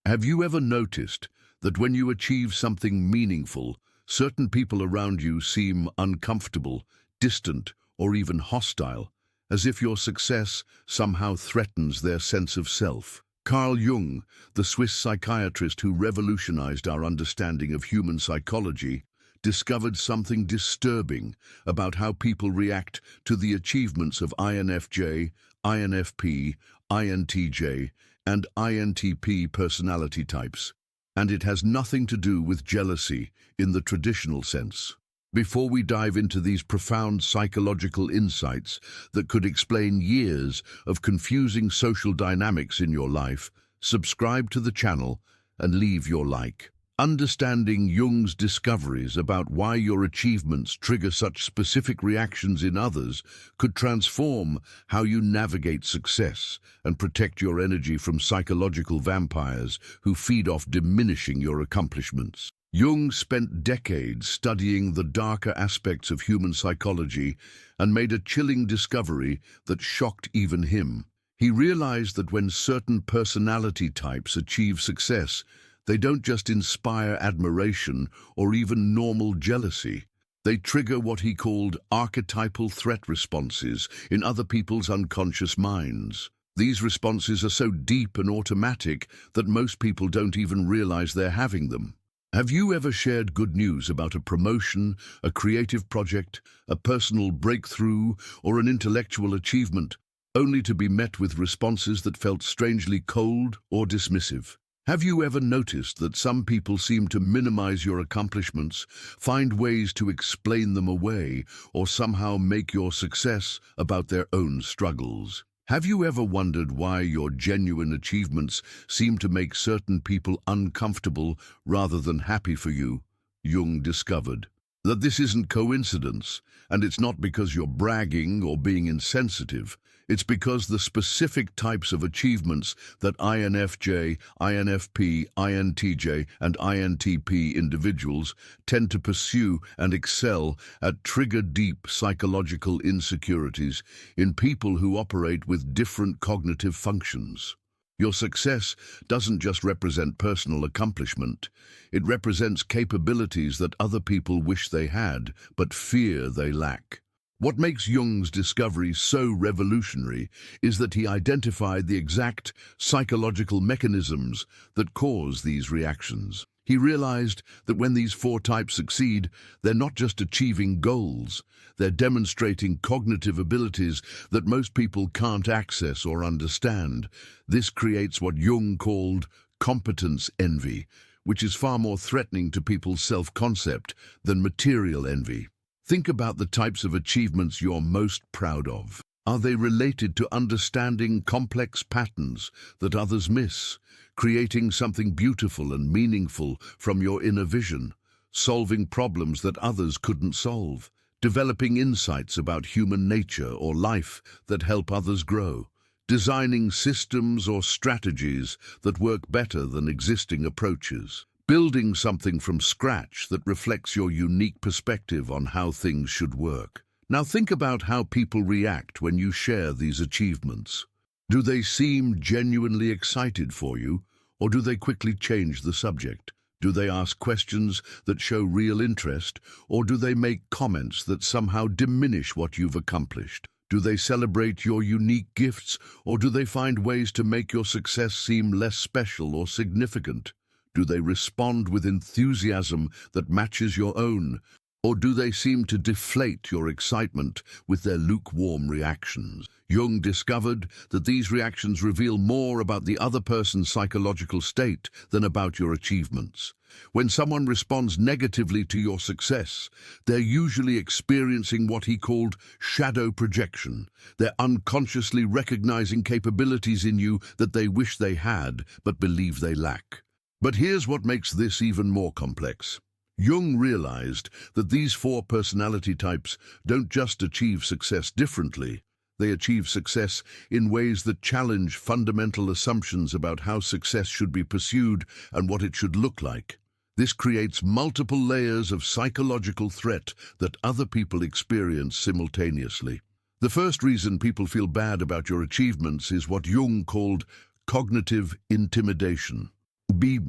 Have you ever noticed that when you achieve something meaningful, certain people around you seem uncomfortable, distant, or even hostile, as if your success somehow threatens their sense of self? Carl Jung, the Swiss psychiatrist who revolutionized our understanding of human psychology, discovered something disturbing about how people react to the achievements of INFJ, INFP, INTJ, and INTP personality types. And it has nothing to do with jealousy in the traditional sense. Before we dive into these profound psychological insights that could explain years of confusing social dynamics in your life, subscribe to the channel and leave your like. Understanding Jung's discoveries about why your achievements trigger such specific reactions in others could transform how you navigate success and protect your energy from psychological vampires who feed off diminishing your accomplishments. Jung spent decades studying the darker aspects of human psychology and made a chilling discovery that shocked even him. He realized that when certain personality types achieve success, they don't just inspire admiration or even normal jealousy. They trigger what he called archetypal threat responses in other people's unconscious minds. These responses are so deep and automatic that most people don't even realize they're having them. Have you ever shared good news about a promotion, a creative project, a personal breakthrough, or an intellectual achievement, only to be met with responses that felt strangely cold or dismissive? Have you ever noticed that some people seem to minimize your accomplishments, find ways to explain them away, or somehow make your success about their own struggles? Have you ever wondered why your genuine achievements seem to make certain people uncomfortable rather than happy for you? Jung discovered that this isn't coincidence, and it's not because you're bragging or being insensitive. It's because the specific types of achievements that INFJ, INFP, INTJ, and INTP individuals tend to pursue and excel at trigger deep psychological insecurities in people who operate with different cognitive functions. Your success doesn't just represent personal accomplishment. It represents capabilities that other people wish they had, but fear they lack. What makes Jung's discovery so revolutionary is that he identified the exact psychological mechanisms that cause these reactions. He realized that when these four types succeed, they're not just achieving goals, they're demonstrating cognitive abilities that most people can't access or understand. This creates what Jung called competence envy, which is far more threatening to people's self-concept than material envy. Think about the types of achievements you're most proud of. Are they related to understanding complex patterns that others miss, creating something beautiful and meaningful from your inner vision, solving problems that others couldn't solve, developing insights about human nature or life that help others grow, designing systems or strategies that work better than existing approaches, building something from scratch that reflects your unique perspective on how things should work? Now think about how people react when you share these achievements. Do they seem genuinely excited for you, or do they quickly change the subject? Do they ask questions that show real interest, or do they make comments that somehow diminish what you've accomplished? Do they celebrate your unique gifts, or do they find ways to make your success seem less special or significant? Do they respond with enthusiasm that matches your own, or do they seem to deflate your excitement with their lukewarm reactions? Jung discovered that these reactions reveal more about the other person's psychological state than about your achievements. When someone responds negatively to your success, they're usually experiencing what he called shadow projection. They're unconsciously recognizing capabilities in you that they wish they had but believe they lack. But here's what makes this even more complex. Jung realized that these four personality types don't just achieve success differently, they achieve success in ways that challenge fundamental assumptions about how success should be pursued and what it should look like. This creates multiple layers of psychological threat that other people experience simultaneously. The first reason people feel bad about your achievements is what Jung called cognitive intimidation. B.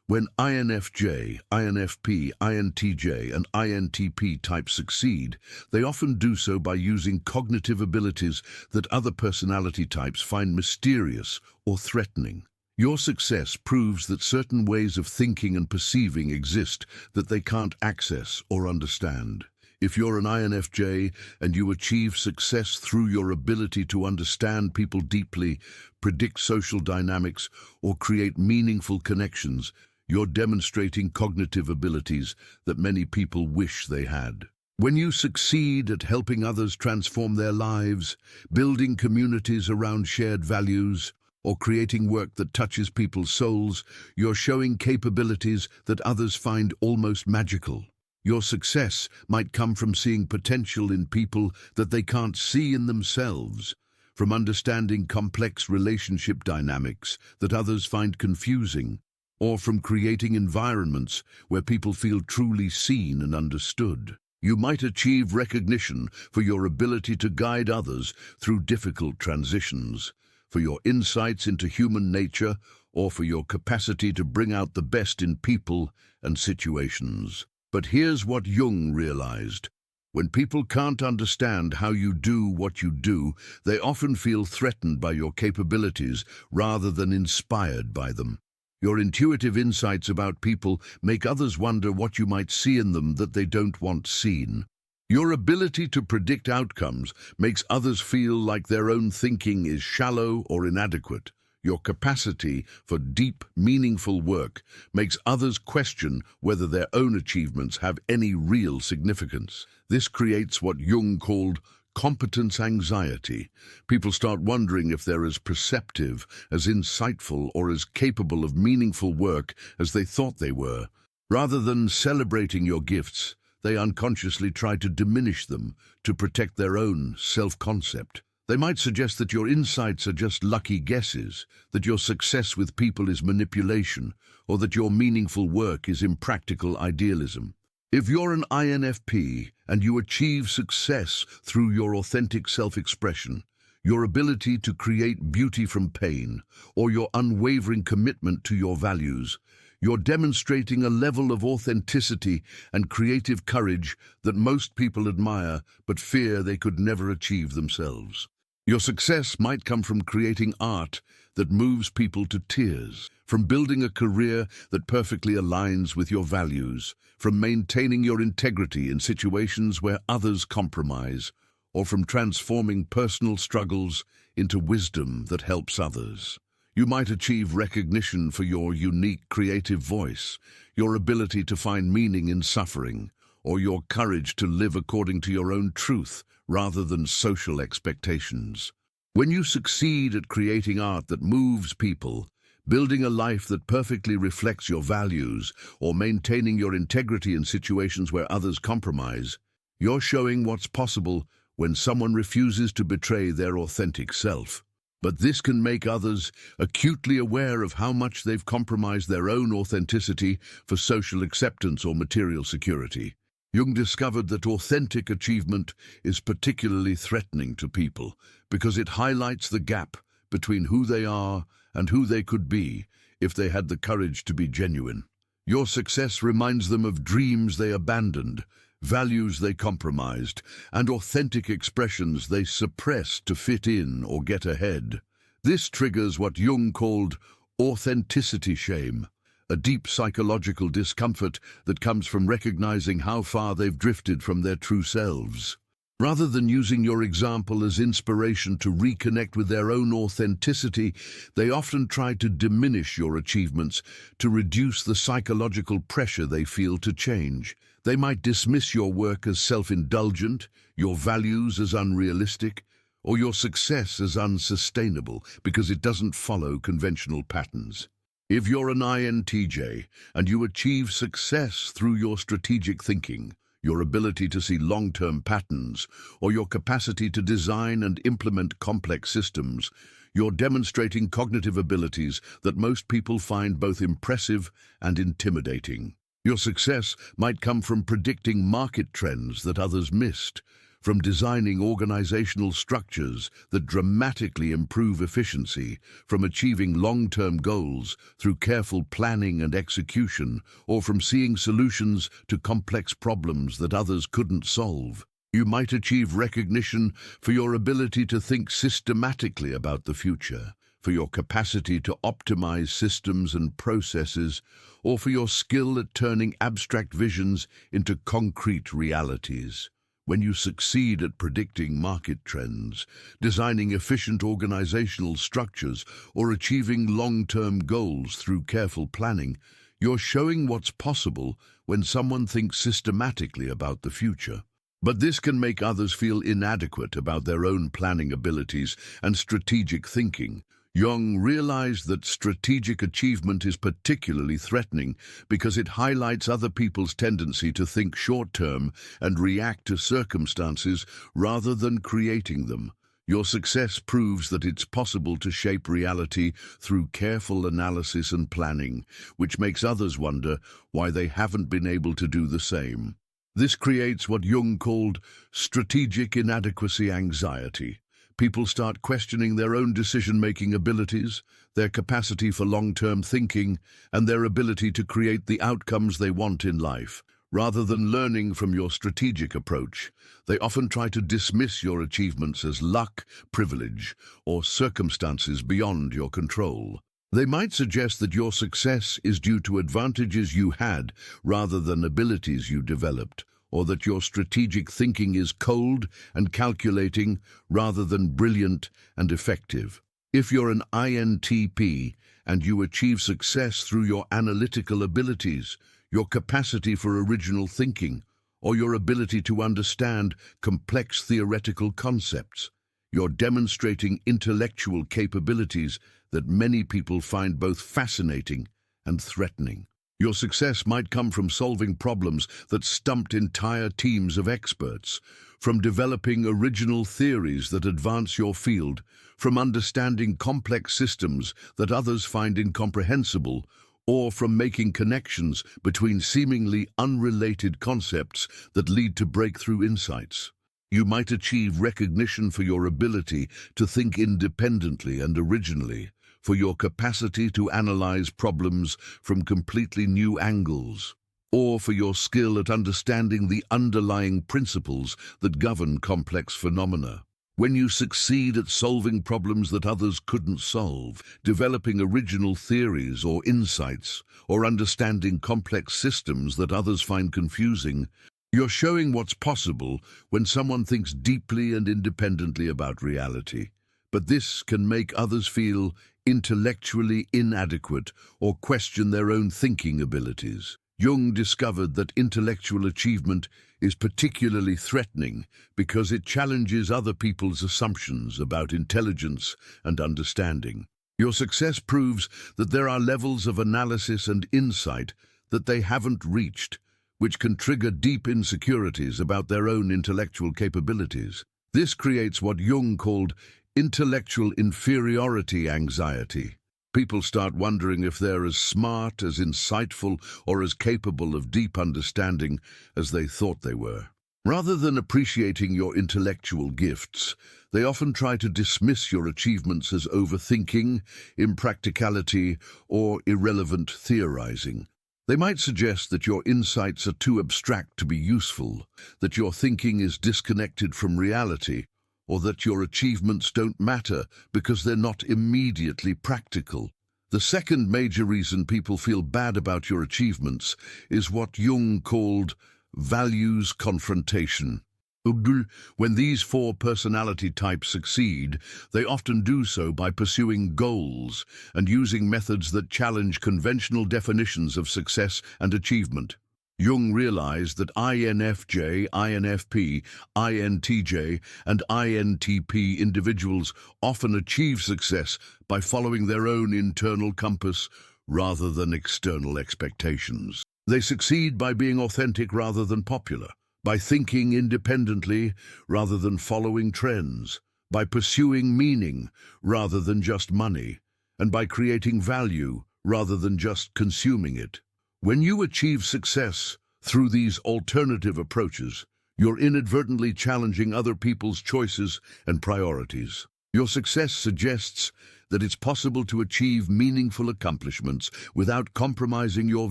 When INFJ, INFP, INTJ, and INTP types succeed, they often do so by using cognitive abilities that other personality types find mysterious or threatening. Your success proves that certain ways of thinking and perceiving exist that they can't access or understand. If you're an INFJ and you achieve success through your ability to understand people deeply, predict social dynamics, or create meaningful connections, you're demonstrating cognitive abilities that many people wish they had. When you succeed at helping others transform their lives, building communities around shared values, or creating work that touches people's souls, you're showing capabilities that others find almost magical. Your success might come from seeing potential in people that they can't see in themselves, from understanding complex relationship dynamics that others find confusing, or from creating environments where people feel truly seen and understood. You might achieve recognition for your ability to guide others through difficult transitions, for your insights into human nature, or for your capacity to bring out the best in people and situations. But here's what Jung realized. When people can't understand how you do what you do, they often feel threatened by your capabilities rather than inspired by them. Your intuitive insights about people make others wonder what you might see in them that they don't want seen. Your ability to predict outcomes makes others feel like their own thinking is shallow or inadequate. Your capacity for deep, meaningful work makes others question whether their own achievements have any real significance. This creates what Jung called competence anxiety. People start wondering if they're as perceptive, as insightful, or as capable of meaningful work as they thought they were. Rather than celebrating your gifts, they unconsciously try to diminish them to protect their own self-concept. They might suggest that your insights are just lucky guesses, that your success with people is manipulation, or that your meaningful work is impractical idealism. If you're an INFP and you achieve success through your authentic self-expression, your ability to create beauty from pain, or your unwavering commitment to your values, you're demonstrating a level of authenticity and creative courage that most people admire but fear they could never achieve themselves. Your success might come from creating art that moves people to tears, from building a career that perfectly aligns with your values, from maintaining your integrity in situations where others compromise, or from transforming personal struggles into wisdom that helps others. You might achieve recognition for your unique creative voice, your ability to find meaning in suffering, or your courage to live according to your own truth rather than social expectations. When you succeed at creating art that moves people, building a life that perfectly reflects your values, or maintaining your integrity in situations where others compromise, you're showing what's possible when someone refuses to betray their authentic self. But this can make others acutely aware of how much they've compromised their own authenticity for social acceptance or material security. Jung discovered that authentic achievement is particularly threatening to people because it highlights the gap between who they are and who they could be if they had the courage to be genuine. Your success reminds them of dreams they abandoned, values they compromised, and authentic expressions they suppressed to fit in or get ahead. This triggers what Jung called authenticity shame, a deep psychological discomfort that comes from recognizing how far they've drifted from their true selves. Rather than using your example as inspiration to reconnect with their own authenticity, they often try to diminish your achievements to reduce the psychological pressure they feel to change. They might dismiss your work as self-indulgent, your values as unrealistic, or your success as unsustainable because it doesn't follow conventional patterns. If you're an INTJ and you achieve success through your strategic thinking, your ability to see long-term patterns, or your capacity to design and implement complex systems, you're demonstrating cognitive abilities that most people find both impressive and intimidating. Your success might come from predicting market trends that others missed, From designing organizational structures that dramatically improve efficiency, from achieving long-term goals through careful planning and execution, or from seeing solutions to complex problems that others couldn't solve. You might achieve recognition for your ability to think systematically about the future, for your capacity to optimize systems and processes, or for your skill at turning abstract visions into concrete realities. When you succeed at predicting market trends, designing efficient organizational structures, or achieving long-term goals through careful planning, you're showing what's possible when someone thinks systematically about the future. But this can make others feel inadequate about their own planning abilities and strategic thinking. Jung realized that strategic achievement is particularly threatening because it highlights other people's tendency to think short-term and react to circumstances rather than creating them. Your success proves that it's possible to shape reality through careful analysis and planning, which makes others wonder why they haven't been able to do the same. This creates what Jung called strategic inadequacy anxiety. People start questioning their own decision-making abilities, their capacity for long-term thinking, and their ability to create the outcomes they want in life. Rather than learning from your strategic approach, they often try to dismiss your achievements as luck, privilege, or circumstances beyond your control. They might suggest that your success is due to advantages you had rather than abilities you developed, or that your strategic thinking is cold and calculating rather than brilliant and effective. If you're an INTP and you achieve success through your analytical abilities, your capacity for original thinking, or your ability to understand complex theoretical concepts, you're demonstrating intellectual capabilities that many people find both fascinating and threatening. Your success might come from solving problems that stumped entire teams of experts, from developing original theories that advance your field, from understanding complex systems that others find incomprehensible, or from making connections between seemingly unrelated concepts that lead to breakthrough insights. You might achieve recognition for your ability to think independently and originally, for your capacity to analyze problems from completely new angles, or for your skill at understanding the underlying principles that govern complex phenomena. When you succeed at solving problems that others couldn't solve, developing original theories or insights, or understanding complex systems that others find confusing, you're showing what's possible when someone thinks deeply and independently about reality. But this can make others feel intellectually inadequate or question their own thinking abilities. Jung discovered that intellectual achievement is particularly threatening because it challenges other people's assumptions about intelligence and understanding. Your success proves that there are levels of analysis and insight that they haven't reached, which can trigger deep insecurities about their own intellectual capabilities. This creates what Jung called intellectual inferiority anxiety. People start wondering if they're as smart, as insightful, or as capable of deep understanding as they thought they were. Rather than appreciating your intellectual gifts, they often try to dismiss your achievements as overthinking, impracticality, or irrelevant theorizing. They might suggest that your insights are too abstract to be useful, that your thinking is disconnected from reality, or that your achievements don't matter because they're not immediately practical. The second major reason people feel bad about your achievements is what Jung called values confrontation. When these four personality types succeed, they often do so by pursuing goals and using methods that challenge conventional definitions of success and achievement. Jung realized that INFJ, INFP, INTJ, and INTP individuals often achieve success by following their own internal compass rather than external expectations. They succeed by being authentic rather than popular, by thinking independently rather than following trends, by pursuing meaning rather than just money, and by creating value rather than just consuming it. When you achieve success through these alternative approaches, You're inadvertently challenging other people's choices and priorities. Your success suggests that it's possible to achieve meaningful accomplishments without compromising your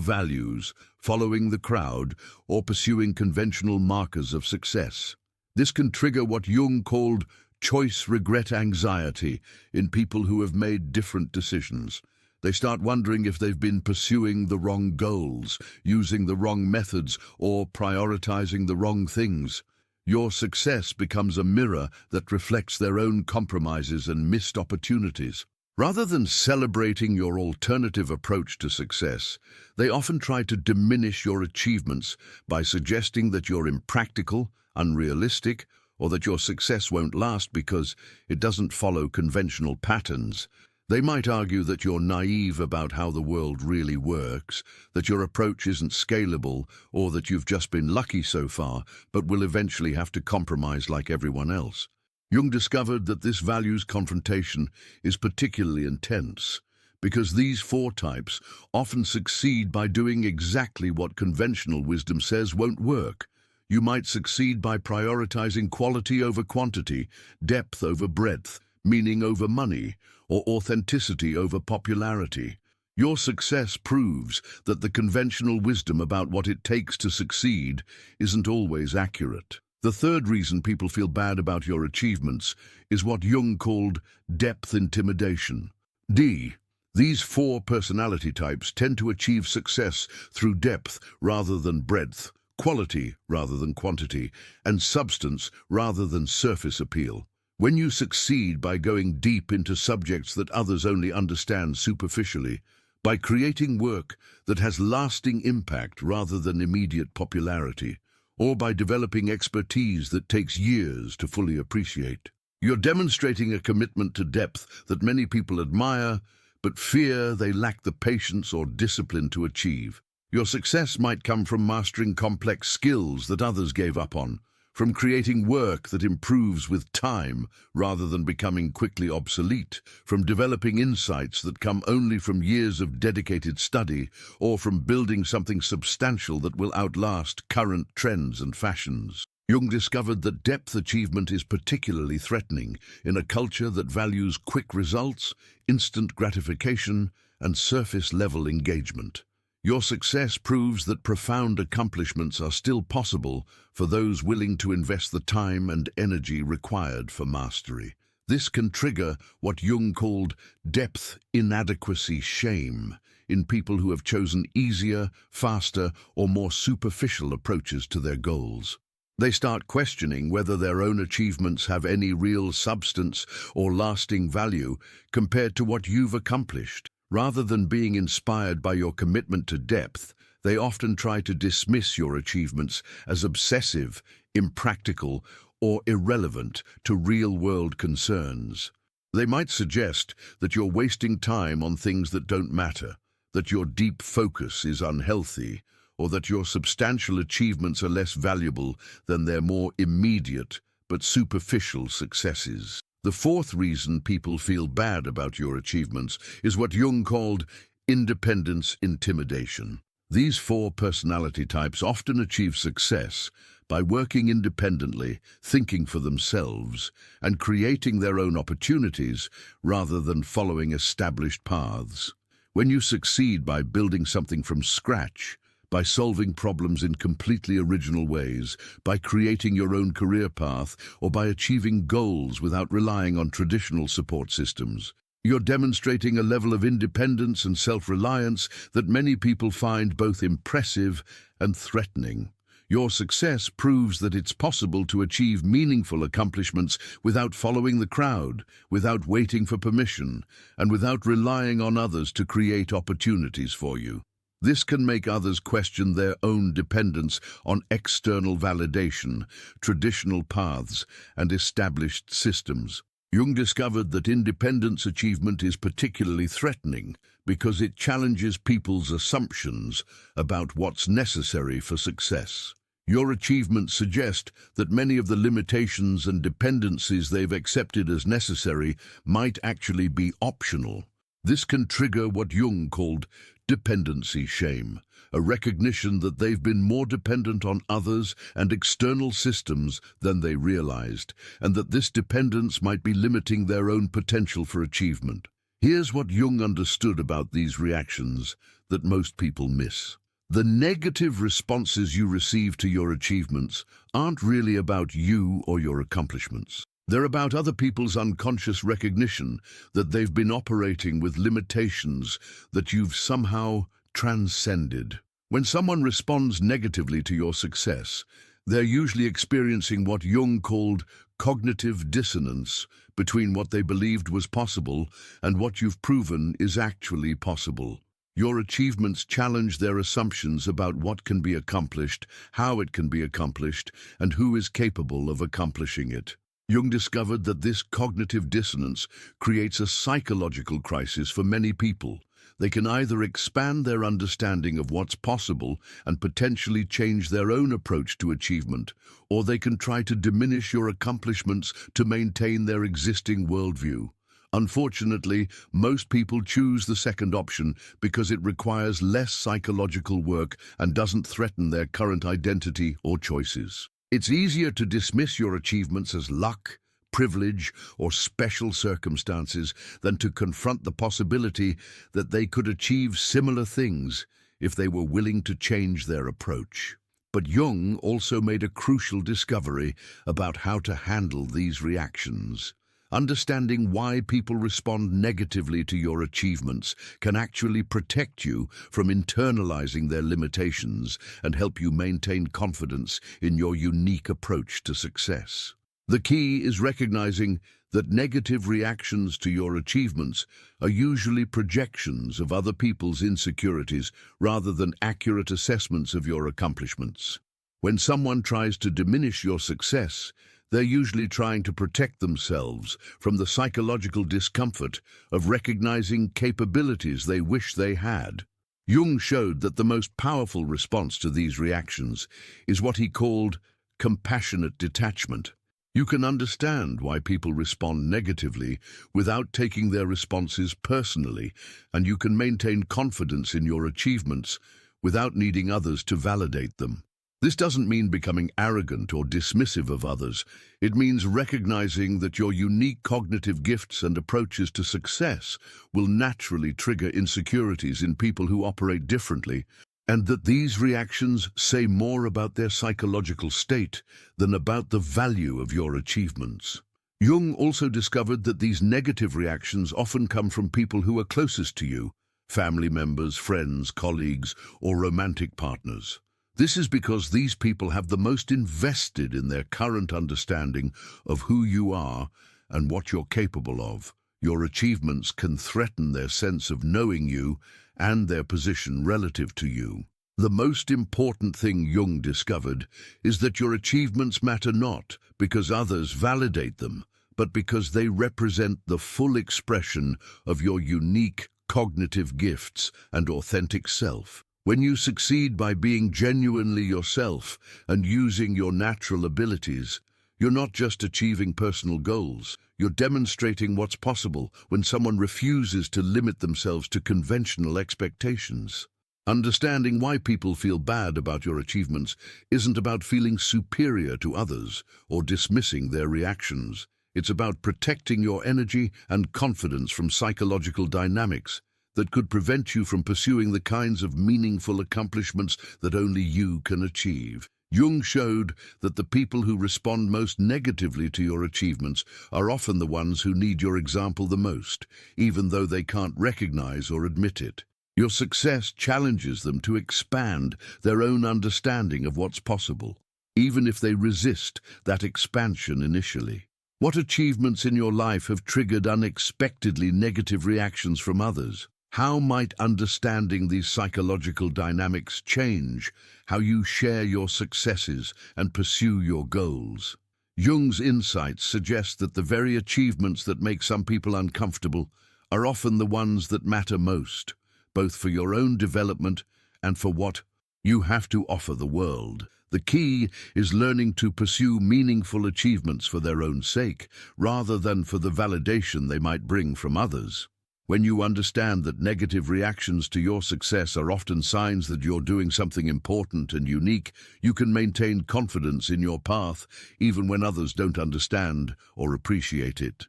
values, following the crowd, or pursuing conventional markers of success. This can trigger what Jung called choice regret anxiety in people who have made different decisions. They start wondering if they've been pursuing the wrong goals, using the wrong methods, or prioritizing the wrong things. Your success becomes a mirror that reflects their own compromises and missed opportunities. Rather than celebrating your alternative approach to success, they often try to diminish your achievements by suggesting that you're impractical, unrealistic, or that your success won't last because it doesn't follow conventional patterns. They might argue that you're naive about how the world really works, that your approach isn't scalable, or that you've just been lucky so far, but will eventually have to compromise like everyone else. Jung discovered that this values confrontation is particularly intense, because these four types often succeed by doing exactly what conventional wisdom says won't work. You might succeed by prioritizing quality over quantity, depth over breadth, meaning over money, or authenticity over popularity. Your success proves that the conventional wisdom about what it takes to succeed isn't always accurate. The third reason people feel bad about your achievements is what Jung called depth intimidation. These four personality types tend to achieve success through depth rather than breadth, quality rather than quantity, and substance rather than surface appeal. When you succeed by going deep into subjects that others only understand superficially, by creating work that has lasting impact rather than immediate popularity, or by developing expertise that takes years to fully appreciate, you're demonstrating a commitment to depth that many people admire, but fear they lack the patience or discipline to achieve. Your success might come from mastering complex skills that others gave up on, from creating work that improves with time rather than becoming quickly obsolete, from developing insights that come only from years of dedicated study, or from building something substantial that will outlast current trends and fashions. Jung discovered that depth achievement is particularly threatening in a culture that values quick results, instant gratification, and surface-level engagement. Your success proves that profound accomplishments are still possible for those willing to invest the time and energy required for mastery. This can trigger what Jung called depth inadequacy shame in people who have chosen easier, faster, or more superficial approaches to their goals. They start questioning whether their own achievements have any real substance or lasting value compared to what you've accomplished. Rather than being inspired by your commitment to depth, they often try to dismiss your achievements as obsessive, impractical, or irrelevant to real-world concerns. They might suggest that you're wasting time on things that don't matter, that your deep focus is unhealthy, or that your substantial achievements are less valuable than their more immediate but superficial successes. The fourth reason people feel bad about your achievements is what Jung called independence intimidation. These four personality types often achieve success by working independently, thinking for themselves, and creating their own opportunities rather than following established paths. When you succeed by building something from scratch, by solving problems in completely original ways, by creating your own career path, or by achieving goals without relying on traditional support systems, you're demonstrating a level of independence and self-reliance that many people find both impressive and threatening. Your success proves that it's possible to achieve meaningful accomplishments without following the crowd, without waiting for permission, and without relying on others to create opportunities for you. This can make others question their own dependence on external validation, traditional paths, and established systems. Jung discovered that independence achievement is particularly threatening because it challenges people's assumptions about what's necessary for success. Your achievements suggest that many of the limitations and dependencies they've accepted as necessary might actually be optional. This can trigger what Jung called Dependency shame, a recognition that they've been more dependent on others and external systems than they realized, and that this dependence might be limiting their own potential for achievement. Here's what Jung understood about these reactions that most people miss. The negative responses you receive to your achievements aren't really about you or your accomplishments. They're about other people's unconscious recognition that they've been operating with limitations that you've somehow transcended. When someone responds negatively to your success, they're usually experiencing what Jung called cognitive dissonance between what they believed was possible and what you've proven is actually possible. Your achievements challenge their assumptions about what can be accomplished, how it can be accomplished, and who is capable of accomplishing it. Jung discovered that this cognitive dissonance creates a psychological crisis for many people. They can either expand their understanding of what's possible and potentially change their own approach to achievement, or they can try to diminish your accomplishments to maintain their existing worldview. Unfortunately, most people choose the second option because it requires less psychological work and doesn't threaten their current identity or choices. It's easier to dismiss your achievements as luck, privilege, or special circumstances than to confront the possibility that they could achieve similar things if they were willing to change their approach. But Jung also made a crucial discovery about how to handle these reactions. Understanding why people respond negatively to your achievements can actually protect you from internalizing their limitations and help you maintain confidence in your unique approach to success. The key is recognizing that negative reactions to your achievements are usually projections of other people's insecurities rather than accurate assessments of your accomplishments. When someone tries to diminish your success, they're usually trying to protect themselves from the psychological discomfort of recognizing capabilities they wish they had. Jung showed that the most powerful response to these reactions is what he called compassionate detachment. You can understand why people respond negatively without taking their responses personally, and you can maintain confidence in your achievements without needing others to validate them. This doesn't mean becoming arrogant or dismissive of others. It means recognizing that your unique cognitive gifts and approaches to success will naturally trigger insecurities in people who operate differently, and that these reactions say more about their psychological state than about the value of your achievements. Jung also discovered that these negative reactions often come from people who are closest to you, family members, friends, colleagues, or romantic partners. This is because these people have the most invested in their current understanding of who you are and what you're capable of. Your achievements can threaten their sense of knowing you and their position relative to you. The most important thing Jung discovered is that your achievements matter not because others validate them, but because they represent the full expression of your unique cognitive gifts and authentic self. When you succeed by being genuinely yourself and using your natural abilities, you're not just achieving personal goals, you're demonstrating what's possible when someone refuses to limit themselves to conventional expectations. Understanding why people feel bad about your achievements isn't about feeling superior to others or dismissing their reactions. It's about protecting your energy and confidence from psychological dynamics that could prevent you from pursuing the kinds of meaningful accomplishments that only you can achieve. Jung showed that the people who respond most negatively to your achievements are often the ones who need your example the most, even though they can't recognize or admit it. Your success challenges them to expand their own understanding of what's possible, even if they resist that expansion initially. What achievements in your life have triggered unexpectedly negative reactions from others? How might understanding these psychological dynamics change how you share your successes and pursue your goals? Jung's insights suggest that the very achievements that make some people uncomfortable are often the ones that matter most, both for your own development and for what you have to offer the world. The key is learning to pursue meaningful achievements for their own sake, rather than for the validation they might bring from others. When you understand that negative reactions to your success are often signs that you're doing something important and unique, you can maintain confidence in your path even when others don't understand or appreciate it.